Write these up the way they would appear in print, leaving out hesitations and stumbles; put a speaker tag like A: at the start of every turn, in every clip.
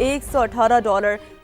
A: $118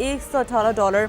A: $118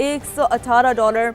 A: $118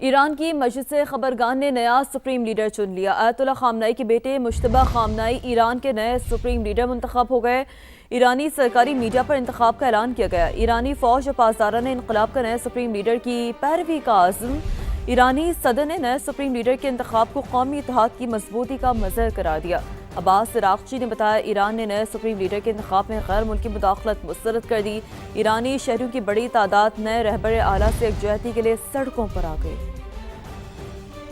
A: ایران کی مجلس خبرگان نے نیا سپریم لیڈر چن لیا۔ آیت اللہ خامنائی کے بیٹے مجتبی خامنائی ایران کے نئے سپریم لیڈر منتخب ہو گئے۔ ایرانی سرکاری میڈیا پر انتخاب کا اعلان کیا گیا۔ ایرانی فوج اور پاسداران انقلاب کا نئے سپریم لیڈر کی پیروی کا عزم۔ ایرانی صدر نے نئے سپریم لیڈر کے انتخاب کو قومی اتحاد کی مضبوطی کا مظہر قرار دیا۔ عباس عراقچی نے بتایا ایران نے نئے سپریم لیڈر کے انتخاب میں غیر ملکی مداخلت مسترد کر دی۔ ایرانی شہریوں کی بڑی تعداد نئے رہبر اعلیٰ سے یکجہتی کے لیے سڑکوں پر آ گئی۔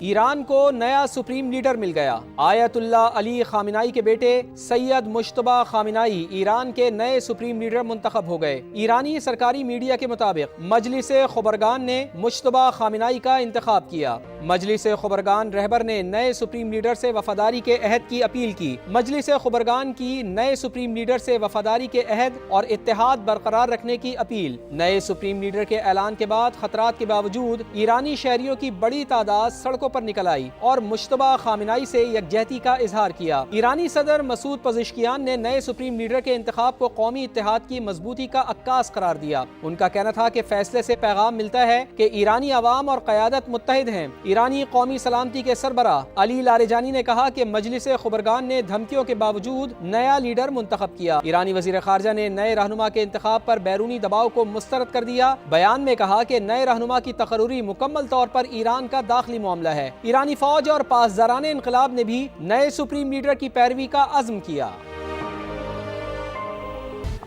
B: ایران کو نیا سپریم لیڈر مل گیا۔ آیت اللہ علی خامنائی کے بیٹے سید مجتبی خامنائی ایران کے نئے سپریم لیڈر منتخب ہو گئے۔ ایرانی سرکاری میڈیا کے مطابق مجلس خبرگان نے مجتبی خامنائی کا انتخاب کیا۔ مجلس خبرگان رہبر نے نئے سپریم لیڈر سے وفاداری کے عہد کی اپیل کی۔ مجلس خبرگان کی نئے سپریم لیڈر سے وفاداری کے عہد اور اتحاد برقرار رکھنے کی اپیل۔ نئے سپریم لیڈر کے اعلان کے بعد خطرات کے باوجود ایرانی شہریوں کی بڑی تعداد سڑکوں پر نکل آئی اور مجتبی خامنائی سے یکجہتی کا اظہار کیا۔ ایرانی صدر مسعود پزشکیان نے نئے سپریم لیڈر کے انتخاب کو قومی اتحاد کی مضبوطی کا عکاس قرار دیا۔ ان کا کہنا تھا کہ فیصلے سے پیغام ملتا ہے کہ ایرانی عوام اور قیادت متحد ہیں۔ ایرانی قومی سلامتی کے سربراہ علی لاریجانی نے کہا کہ مجلس خبرگان نے دھمکیوں کے باوجود نیا لیڈر منتخب کیا۔ ایرانی وزیر خارجہ نے نئے رہنما کے انتخاب پر بیرونی دباؤ کو مسترد کر دیا۔ بیان میں کہا کہ نئے رہنما کی تقرری مکمل طور پر ایران کا داخلی معاملہ ہے۔ ایرانی فوج اور پاسداران انقلاب نے بھی نئے سپریم لیڈر کی پیروی کا عزم کیا۔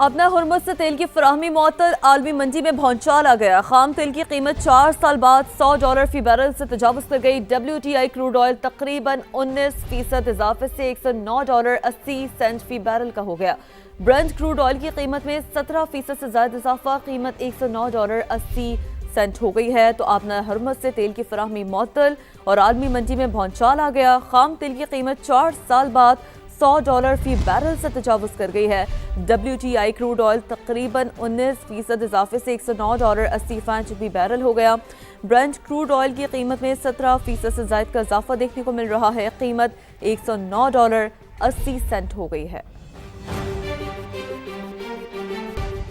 A: اپنا ہرمز سے تیل کی فراہمی معطل، عالمی منڈی میں بھونچال آ گیا۔ خام تیل کی قیمت 4 سال بعد $100 فی بیرل سے تجاوز کر گئی۔ WTI کروڈ آئل تقریباً 19% اضافے سے $109.80 فی بیرل کا ہو گیا۔ برنٹ کروڈ آئل کی قیمت میں 17% سے زائد اضافہ، قیمت $109.80 ہو گئی ہے۔ تو آبنا ہرمز سے تیل کی فراہمی معطل اور عالمی منڈی میں بھونچال آ گیا۔ خام تیل کی قیمت 4 سال بعد $100 فی بیرل سے تجاوز کر گئی ہے۔ WTI کروڈ آئل تقریباً 19% اضافے سے $109.80 فی بیرل ہو گیا۔ برنٹ کروڈ آئل کی قیمت میں 17% سے زائد کا اضافہ دیکھنے کو مل رہا ہے، قیمت $109.80 ہو گئی ہے۔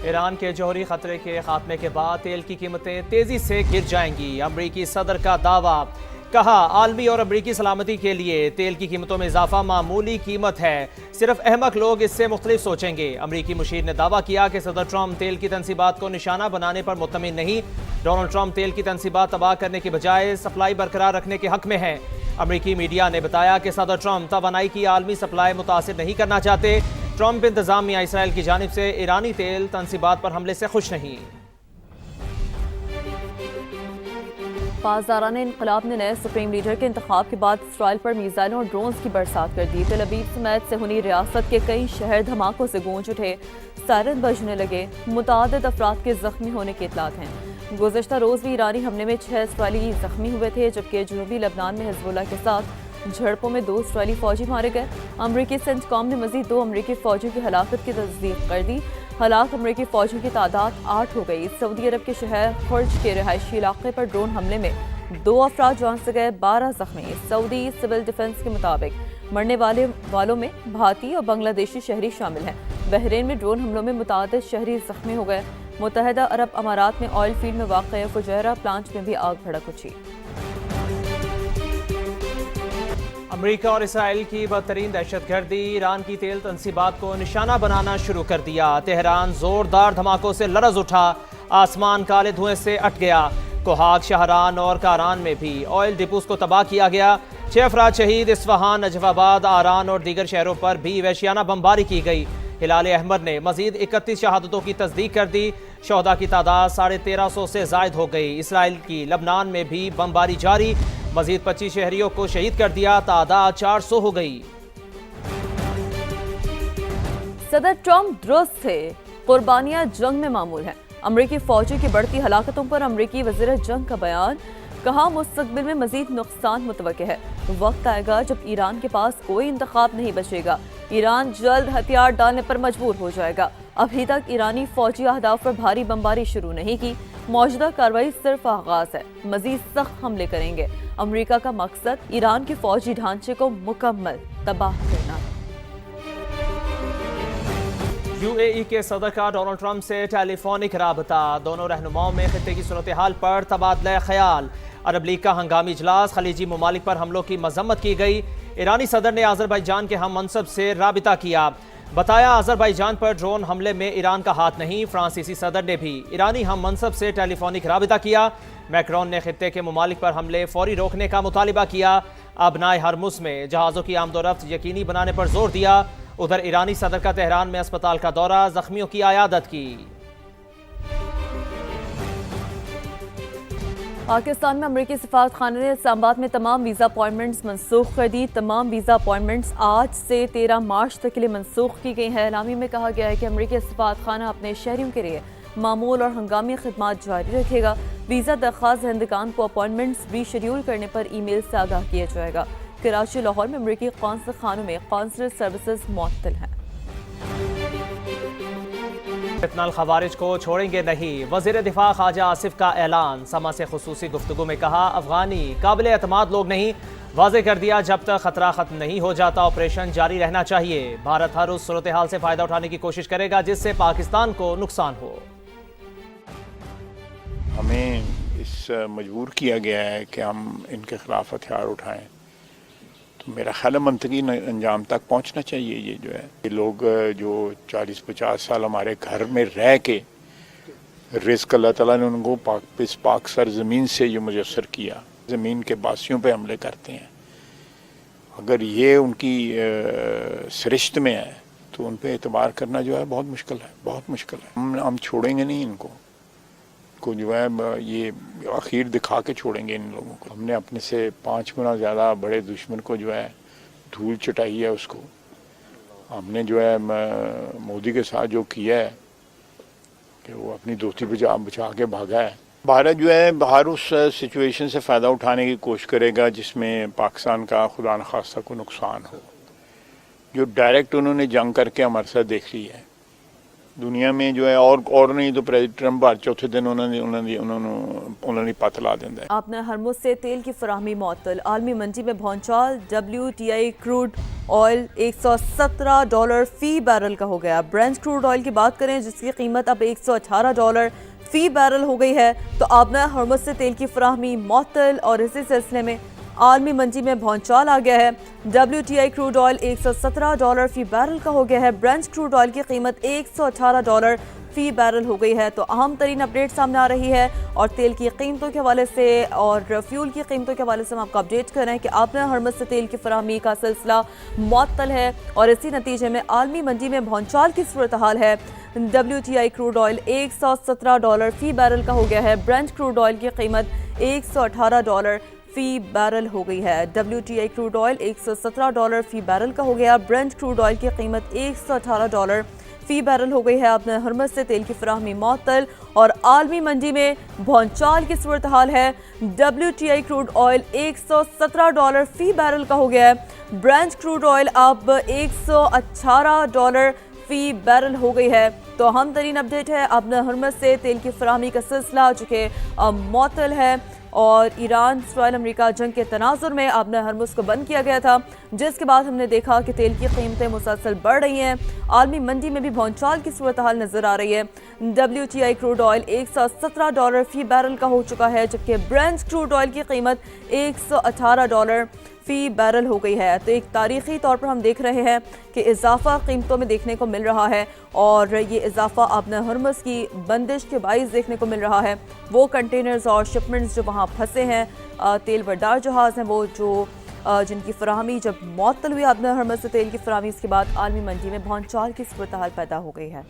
C: ایران کے جوہری خطرے کے خاتمے کے بعد تیل کی قیمتیں تیزی سے گر جائیں گی۔ امریکی صدر کا دعویٰ، کہا عالمی اور امریکی سلامتی کے لیے تیل کی قیمتوں میں اضافہ معمولی قیمت ہے، صرف احمق لوگ اس سے مختلف سوچیں گے۔ امریکی مشیر نے دعویٰ کیا کہ صدر ٹرمپ تیل کی تنصیبات کو نشانہ بنانے پر مطمئن نہیں۔ ڈونلڈ ٹرمپ تیل کی تنصیبات تباہ کرنے کے بجائے سپلائی برقرار رکھنے کے حق میں ہیں۔ امریکی میڈیا نے بتایا کہ صدر ٹرمپ توانائی کی عالمی سپلائی متاثر نہیں کرنا چاہتے۔ ٹرمپ انتظامیہ اسرائیل کی جانب سے ایرانی تیل تنصیبات پر حملے سے خوش نہیں۔
A: پاسداران انقلاب نے نئے سپریم لیڈر کے انتخاب کے بعد اسرائیل پر میزائلوں اور ڈرونز کی برسات کر دی۔ تل ابیب سمیت صہیونی ریاست کے کئی شہر دھماکوں سے گونج اٹھے، سائرن بجنے لگے، متعدد افراد کے زخمی ہونے کی اطلاعات ہیں۔ گزشتہ روز بھی ایرانی حملے میں 6 اسرائیلی زخمی ہوئے تھے، جبکہ جنوبی لبنان میں حزب اللہ کے ساتھ جھڑپوں میں 2 اسرائیلی فوجی مارے گئے۔ امریکی سینٹکام نے مزید 2 امریکی فوجیوں کی ہلاکت کی تصدیق کر دی۔ ہلاک امریکی فوجیوں کی تعداد 8 ہو گئی۔ سعودی عرب کے شہر خرج کے رہائشی علاقے پر ڈرون حملے میں 2 افراد جان سے گئے، 12 زخمی۔ سعودی سول ڈیفنس کے مطابق مرنے والوں میں بھارتی اور بنگلہ دیشی شہری شامل ہیں۔ بحرین میں ڈرون حملوں میں متعدد شہری زخمی ہو گئے۔ متحدہ عرب امارات میں آئل فیلڈ میں واقع فجیرہ پلانٹ میں بھی آگ بھڑک اٹھی۔
C: امریکہ اور اسرائیل کی بدترین دہشت گردی، ایران کی تیل تنصیبات کو نشانہ بنانا شروع کر دیا۔ تہران زوردار دھماکوں سے لرز اٹھا، آسمان کالے دھوئیں سے اٹ گیا۔ کوہاگ، شہران اور کاران میں بھی آئل ڈپوز کو تباہ کیا گیا۔ 6 افراد شہید، اصفہان، نجف آباد، آران اور دیگر شہروں پر بھی وحشیانہ بمباری کی گئی۔ ہلال احمر نے مزید 31 شہادتوں کی تصدیق کر دی۔ شہداء کی تعداد 1350 سے زائد ہو گئی۔ اسرائیل کی لبنان میں بھی بمباری جاری، مزید 25 شہریوں کو شہید کر دیا، تعداد 400 ہو گئی۔
A: صدر ٹرمپ درست تھے، قربانیاں جنگ میں معمول ہیں۔ امریکی فوجیوں کی بڑھتی ہلاکتوں پر امریکی وزیر جنگ کا بیان، کہا مستقبل میں مزید نقصان متوقع ہے۔ وقت آئے گا جب ایران کے پاس کوئی انتخاب نہیں بچے گا، ایران جلد ہتھیار ڈالنے پر مجبور ہو جائے گا۔ ابھی تک ایرانی فوجی اہداف پر بھاری بمباری شروع نہیں کی، موجودہ کارروائی صرف آغاز ہے، مزید سخت حملے کریں گے۔ امریکہ کا مقصد ایران کے فوجی ڈھانچے کو مکمل تباہ کرنا ہے۔
C: UAE کے صدر کا ڈونلڈ ٹرمپ سے ٹیلی فونک رابطہ، دونوں رہنماؤں میں خطے کی صورتحال پر تبادلہ خیال۔ عرب لیگ کا ہنگامی اجلاس، خلیجی ممالک پر حملوں کی مذمت کی گئی۔ ایرانی صدر نے آذربائیجان کے ہم منصب سے رابطہ کیا، بتایا آذربائیجان پر ڈرون حملے میں ایران کا ہاتھ نہیں۔ فرانسیسی صدر نے بھی ایرانی ہم منصب سے ٹیلی فونک رابطہ کیا۔ میکرون نے خطے کے ممالک پر حملے فوری روکنے کا مطالبہ کیا۔ ابنائے ہرمز میں جہازوں کی آمد و رفت یقینی بنانے پر زور دیا۔ ادھر ایرانی صدر کا تہران میں اسپتال کا دورہ، زخمیوں کی عیادت کی۔
A: پاکستان میں امریکی سفارت خانے نے اسلام آباد میں تمام ویزا اپائنٹمنٹس منسوخ کر دی۔ تمام ویزا اپائنٹمنٹس آج سے 13 مارچ تک کے لیے منسوخ کی گئی ہیں۔ اعلامیے میں کہا گیا ہے کہ امریکی سفارت خانہ اپنے شہریوں کے لیے معمول اور ہنگامی خدمات جاری رکھے گا۔ ویزا درخواست دہندگان کو اپائنٹمنٹس ری شیڈول کرنے پر ای میل سے آگاہ کیا جائے گا۔ کراچی، لاہور میں امریکی قونصل خانوں میں قونصلر سروسز معطل ہیں۔
C: فتنہ الخوارج کو چھوڑیں گے نہیں، وزیر دفاع خواجہ آصف کا اعلان۔ سما سے خصوصی گفتگو میں کہا افغانی قابل اعتماد لوگ نہیں، واضح کر دیا جب تک خطرہ ختم نہیں ہو جاتا آپریشن جاری رہنا چاہیے۔ بھارت ہر اس صورتحال سے فائدہ اٹھانے کی کوشش کرے گا جس سے پاکستان کو نقصان ہو۔
D: ہمیں اس مجبور کیا گیا ہے کہ ہم ان کے خلاف ہتھیار اٹھائیں، تو میرا خیال ہے منطقی انجام تک پہنچنا چاہیے۔ یہ جو ہے یہ لوگ جو 40-50 سال ہمارے گھر میں رہ کے رزق اللہ تعالیٰ نے ان کو اس پاک سر زمین سے یہ میسر کیا، زمین کے باسیوں پہ حملے کرتے ہیں، اگر یہ ان کی سرشت میں ہے تو ان پہ اعتبار کرنا جو ہے بہت مشکل ہے، بہت مشکل ہے۔ ہم چھوڑیں گے نہیں ان کو جو ہے یہ اخیر دکھا کے چھوڑیں گے ان لوگوں کو۔ ہم نے اپنے سے 5 گنا زیادہ بڑے دشمن کو جو ہے دھول چٹائی ہے، اس کو ہم نے جو ہے مودی کے ساتھ جو کیا ہے کہ وہ اپنی دوستی بچا کے بھاگا ہے۔ بھارت جو ہے ہر اس سچویشن سے فائدہ اٹھانے کی کوشش کرے گا جس میں پاکستان کا خدا نخواستہ کو نقصان ہو۔ جو ڈائریکٹ انہوں نے جنگ کر کے ہمارے ساتھ دیکھ لی ہے دنیا میں جو ہے، اور نہیں تو پریزیڈنٹ ٹرمپ ہر چوتھے دن انہوں نے پت لا دینا ہے۔
A: آپ نے ہرمز سے تیل کی فراہمی معطل، عالمی منڈی میں بھونچال، WTI کروڈ آئل $117 فی بیرل کا ہو گیا۔ برنٹ کروڈ آئل کی بات کریں جس کی قیمت اب $118 فی بیرل ہو گئی ہے، تو آپ نے ہرمز سے تیل کی فراہمی معطل، اور اسی سلسلے میں عالمی منڈی میں بھونچال آ گیا ہے۔ WTI کروڈ آئل $117 فی بیرل کا ہو گیا ہے۔ برنٹ کروڈ آئل کی قیمت $118 فی بیرل ہو گئی ہے۔ تو اہم ترین اپڈیٹ سامنے آ رہی ہے، اور تیل کی قیمتوں کے حوالے سے اور فیول کی قیمتوں کے حوالے سے ہم آپ کو اپڈیٹ کر رہے ہیں کہ آپ نے ہرمز سے تیل کی فراہمی کا سلسلہ معطل ہے، اور اسی نتیجے میں عالمی منڈی میں بھونچال کی صورتحال ہے۔ WTI کروڈ آئل $117 فی بیرل کا ہو گیا ہے۔ برنٹ کروڈ آئل کی قیمت $118 فی بیرل ہو گئی ہے۔ WTI کروڈ آئل $117 فی بیرل کا ہو گیا۔ برنٹ کروڈ آئل کی قیمت $118 فی بیرل ہو گئی ہے۔ آپ نے ہرمز سے تیل کی فراہمی معطل، اور عالمی منڈی میں بھونچال کی صورتحال ہے۔ WTI کروڈ آئل $117 فی بیرل کا ہو گیا ہے۔ برنٹ کروڈ آئل اب $118 فی بیرل ہو گئی ہے۔ تو اہم ترین اپڈیٹ ہے، آپ نے ہرمز سے تیل کی فراہمی کا سلسلہ جو کہ معطل ہے، اور ایران اسرائیل امریکہ جنگ کے تناظر میں آپ نے ہرمز کو بند کیا گیا تھا، جس کے بعد ہم نے دیکھا کہ تیل کی قیمتیں مسلسل بڑھ رہی ہیں۔ عالمی منڈی میں بھی بھونچال کی صورتحال نظر آ رہی ہے۔ WTI کروڈ آئل $117 فی بیرل کا ہو چکا ہے، جبکہ برنٹ کروڈ آئل کی قیمت $118 فی بیرل ہو گئی ہے۔ تو ایک تاریخی طور پر ہم دیکھ رہے ہیں کہ اضافہ قیمتوں میں دیکھنے کو مل رہا ہے، اور یہ اضافہ آپ نے ہرمز کی بندش کے باعث دیکھنے کو مل رہا ہے۔ وہ کنٹینرز اور شپمنٹس جو وہاں پھنسے ہیں، تیل بردار جہاز ہیں، وہ جو جن کی فراہمی جب معطل ہوئی آپ نے ہرمز سے تیل کی فراہمی، اس کے بعد عالمی منڈی میں بھونچال کی صورتحال پیدا ہو گئی ہے۔